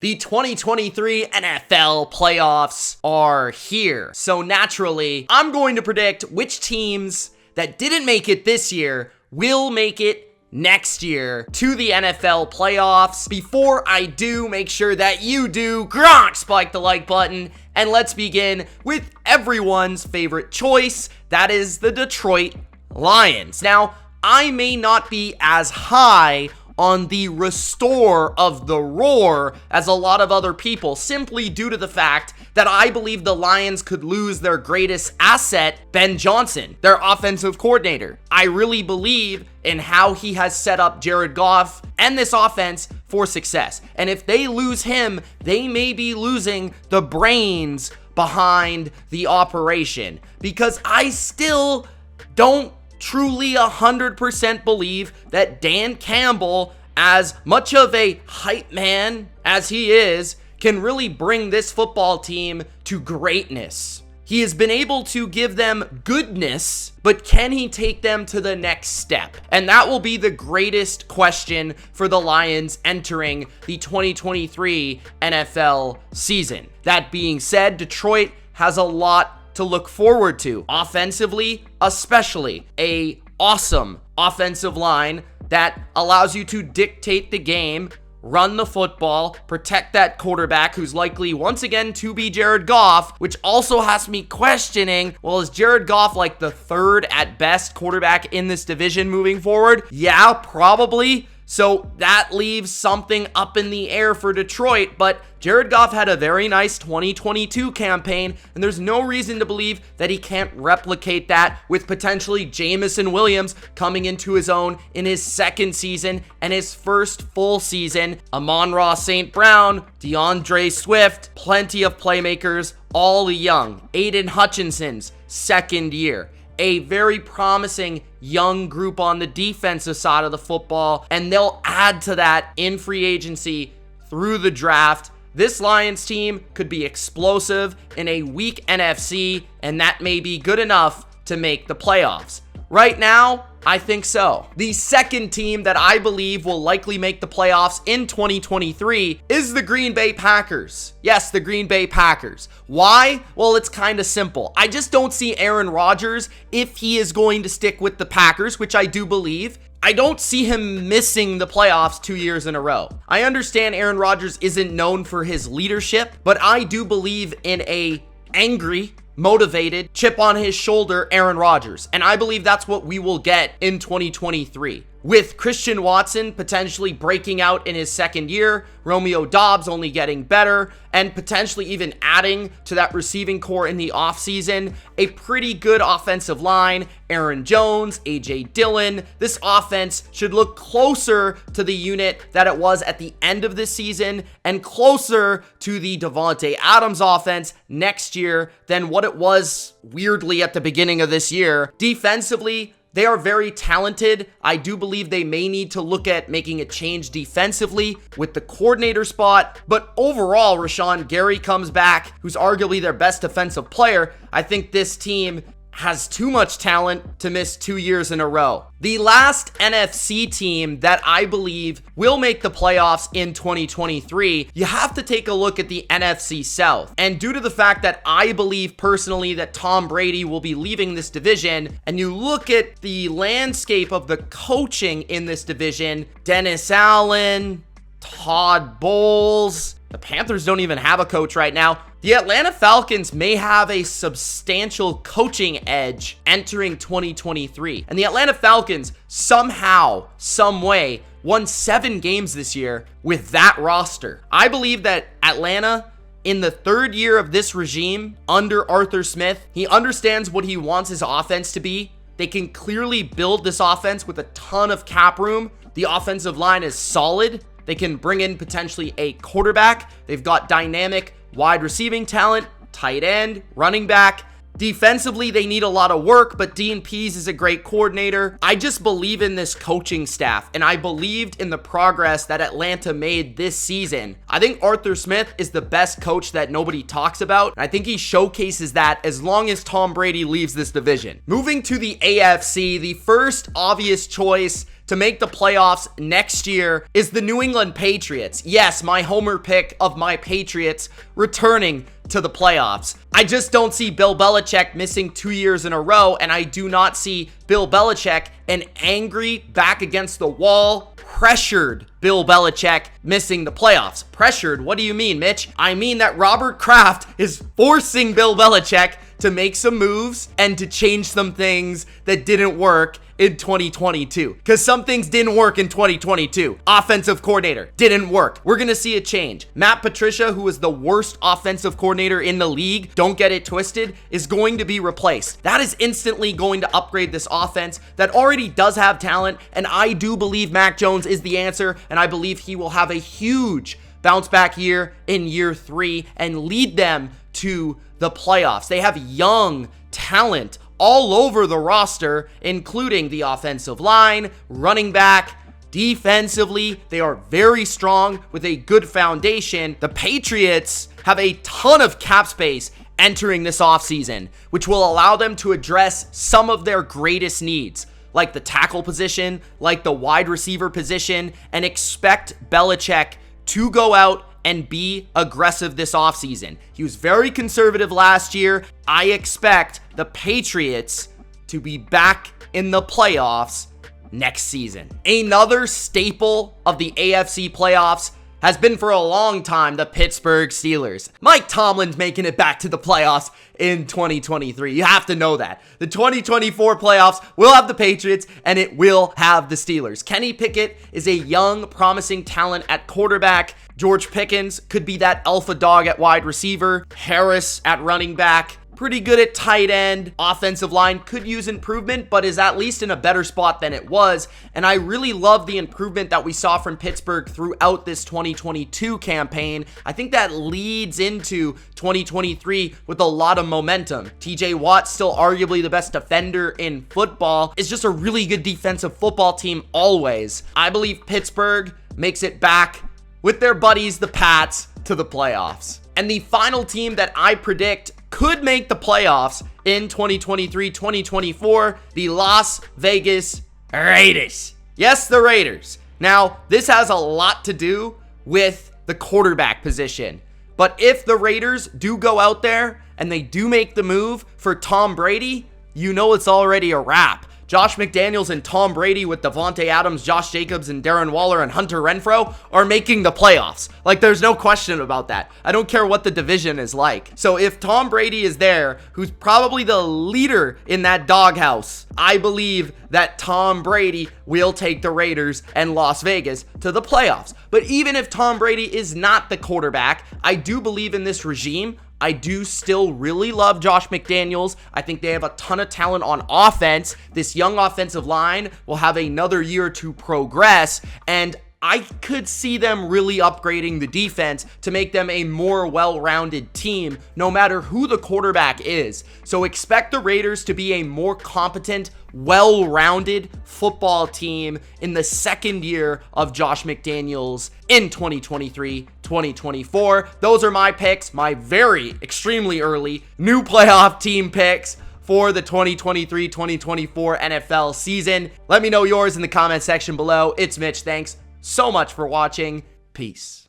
The 2023 NFL playoffs are here. So naturally, I'm going to predict which teams that didn't make it this year will make it next year to the NFL playoffs. Before I do, make sure that you do spike the like button, and let's begin with everyone's favorite choice. That is the Detroit Lions. Now, I may not be as high on the restore of the roar as a lot of other people, simply due to the fact that I believe the Lions could lose their greatest asset, Ben Johnson, their offensive coordinator. I really believe in how he has set up Jared Goff and this offense for success. And if they lose him, they may be losing the brains behind the operation, because I still don't truly 100% believe that Dan Campbell, as much of a hype man as he is, can really bring this football team to greatness. He has been able to give them goodness, but can he take them to the next step? And that will be the greatest question for the Lions entering the 2023 NFL season. That being said, Detroit has a lot to look forward to. Offensively, especially a awesome offensive line that allows you to dictate the game, run the football, protect that quarterback who's likely once again to be Jared Goff, which also has me questioning, well, is Jared Goff like the third at best quarterback in this division moving forward? Yeah, probably. So that leaves something up in the air for Detroit, but Jared Goff had a very nice 2022 campaign, and there's no reason to believe that he can't replicate that with potentially Jameson Williams coming into his own in his second season and his first full season. Amon-Ra St. Brown, DeAndre Swift, plenty of playmakers, all young. Aiden Hutchinson's second year. A very promising young group on the defensive side of the football, and they'll add to that in free agency through the draft. This Lions team could be explosive in a weak NFC, and that may be good enough to make the playoffs. Right now, I think so. The second team that I believe will likely make the playoffs in 2023 is the Green Bay Packers. Yes, the Green Bay Packers. Why? Well, it's kind of simple. I just don't see Aaron Rodgers, if he is going to stick with the Packers, which I do believe. I don't see him missing the playoffs 2 years in a row. I understand Aaron Rodgers isn't known for his leadership, but I do believe in a angry, motivated, chip on his shoulder Aaron Rodgers. And I believe that's what we will get in 2023. With Christian Watson potentially breaking out in his second year, Romeo Doubs only getting better, and potentially even adding to that receiving core in the offseason, a pretty good offensive line, Aaron Jones, A.J. Dillon. This offense should look closer to the unit that it was at the end of this season and closer to the Davante Adams offense next year than what it was weirdly at the beginning of this year. Defensively, they are very talented. I do believe they may need to look at making a change defensively with the coordinator spot. But overall, Rashawn Gary comes back, who's arguably their best defensive player. I think this team has too much talent to miss 2 years in a row. The last NFC team that I believe will make the playoffs in 2023, you have to take a look at the NFC South. And due to the fact that I believe personally that Tom Brady will be leaving this division, and you look at the landscape of the coaching in this division, Dennis Allen, Todd Bowles, the Panthers don't even have a coach right now. The Atlanta Falcons may have a substantial coaching edge entering 2023. And the Atlanta Falcons somehow, some way, won 7 games this year with that roster. I believe that Atlanta, in the third year of this regime under Arthur Smith, he understands what he wants his offense to be. They can clearly build this offense with a ton of cap room. The offensive line is solid. They can bring in potentially a quarterback. They've got dynamic wide receiving talent, tight end, running back. Defensively, they need a lot of work, but Dean Pease is a great coordinator. I just believe in this coaching staff, and I believed in the progress that Atlanta made this season. I think Arthur Smith is the best coach that nobody talks about, and I think he showcases that as long as Tom Brady leaves this division. Moving to the AFC, the first obvious choice to make the playoffs next year is the New England Patriots. Yes, my homer pick of my Patriots returning to the playoffs. I just don't see Bill Belichick missing 2 years in a row, and I do not see Bill Belichick, an angry, back against the wall, pressured Bill Belichick missing the playoffs. Pressured? What do you mean, Mitch? I mean that Robert Kraft is forcing Bill Belichick to make some moves and to change some things that didn't work in 2022. Because some things didn't work in 2022. Offensive coordinator didn't work. We're going to see a change. Matt Patricia, who was the worst offensive coordinator in the league, don't get it twisted, is going to be replaced. That is instantly going to upgrade this offense that already does have talent, and I do believe Mac Jones is the answer, and I believe he will have a huge bounce back year in year 3 and lead them to the playoffs. They have young talent all over the roster, including the offensive line, running back, defensively. They are very strong with a good foundation. The Patriots have a ton of cap space entering this offseason, which will allow them to address some of their greatest needs, like the tackle position, like the wide receiver position, and expect Belichick to go out and be aggressive this offseason. He was very conservative last year. I expect the Patriots to be back in the playoffs next season. Another staple of the AFC playoffs has been for a long time the Pittsburgh Steelers. Mike Tomlin's making it back to the playoffs in 2023. You have to know that. The 2024 playoffs will have the Patriots and it will have the Steelers. Kenny Pickett is a young, promising talent at quarterback. George Pickens could be that alpha dog at wide receiver. Harris at running back. Pretty good at tight end. Offensive line could use improvement, but is at least in a better spot than it was. And I really love the improvement that we saw from Pittsburgh throughout this 2022 campaign. I think that leads into 2023 with a lot of momentum. TJ Watt, still arguably the best defender in football, is just a really good defensive football team always. I believe Pittsburgh makes it back with their buddies, the Pats, to the playoffs. And the final team that I predict could make the playoffs in 2023-2024, the Las Vegas Raiders. Yes, the Raiders. Now, this has a lot to do with the quarterback position. But if the Raiders do go out there and they do make the move for Tom Brady, you know it's already a wrap. Josh McDaniels and Tom Brady with Devontae Adams, Josh Jacobs, and Darren Waller and Hunter Renfrow are making the playoffs. Like, there's no question about that. I don't care what the division is like. So if Tom Brady is there, who's probably the leader in that doghouse, I believe that Tom Brady will take the Raiders and Las Vegas to the playoffs. But even if Tom Brady is not the quarterback, I do believe in this regime. I do still really love Josh McDaniels. I think they have a ton of talent on offense. This young offensive line will have another year to progress, and I could see them really upgrading the defense to make them a more well-rounded team, no matter who the quarterback is. So expect the Raiders to be a more competent, well-rounded football team in the second year of Josh McDaniels in 2023-2024. Those are my picks, my very extremely early new playoff team picks for the 2023-2024 NFL season. Let me know yours in the comment section below. It's Mitch. Thanks so much for watching. Peace.